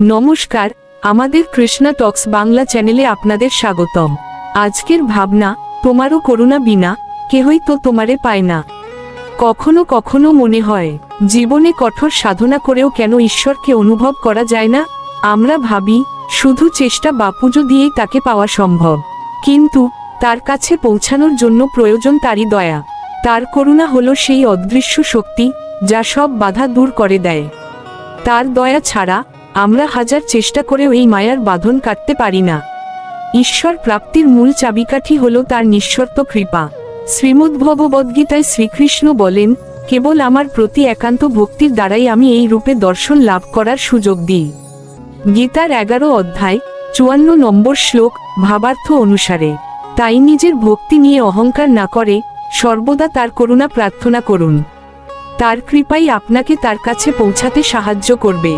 নমস্কার, আমাদের কৃষ্ণা টক্স বাংলা চ্যানেলে আপনাদের স্বাগতম। আজকের ভাবনা, তোমারও করুণা বিনা কেহই তো তোমারে পায় না। কখনো কখনো মনে হয় জীবনে কঠোর সাধনা করেও কেন ঈশ্বরকে অনুভব করা যায় না। আমরা ভাবি শুধু চেষ্টা বা পুজো দিয়েই তাকে পাওয়া সম্ভব, কিন্তু তার কাছে পৌঁছানোর জন্য প্রয়োজন তারই দয়া। তার করুণা হলো সেই অদৃশ্য শক্তি যা সব বাধা দূর করে দেয়। তার দয়া ছাড়া আমরা হাজার চেষ্টা করেও এই মায়ার বাঁধন কাটতে পারি না। ঈশ্বর প্রাপ্তির মূল চাবিকাঠি হল তার নিঃশর্ত কৃপা। শ্রীমদ্ভগবদ্গীতায় শ্রীকৃষ্ণ বলেন, কেবল আমার প্রতি একান্ত ভক্তির দ্বারাই আমি এই রূপে দর্শন লাভ করার সুযোগ দিই। গীতার 11 অধ্যায় 54 নম্বর শ্লোক ভাবার্থ অনুসারে। তাই নিজের ভক্তি নিয়ে অহংকার না করে সর্বদা তার করুণা প্রার্থনা করুন। তার কৃপাই আপনাকে তার কাছে পৌঁছাতে সাহায্য করবে।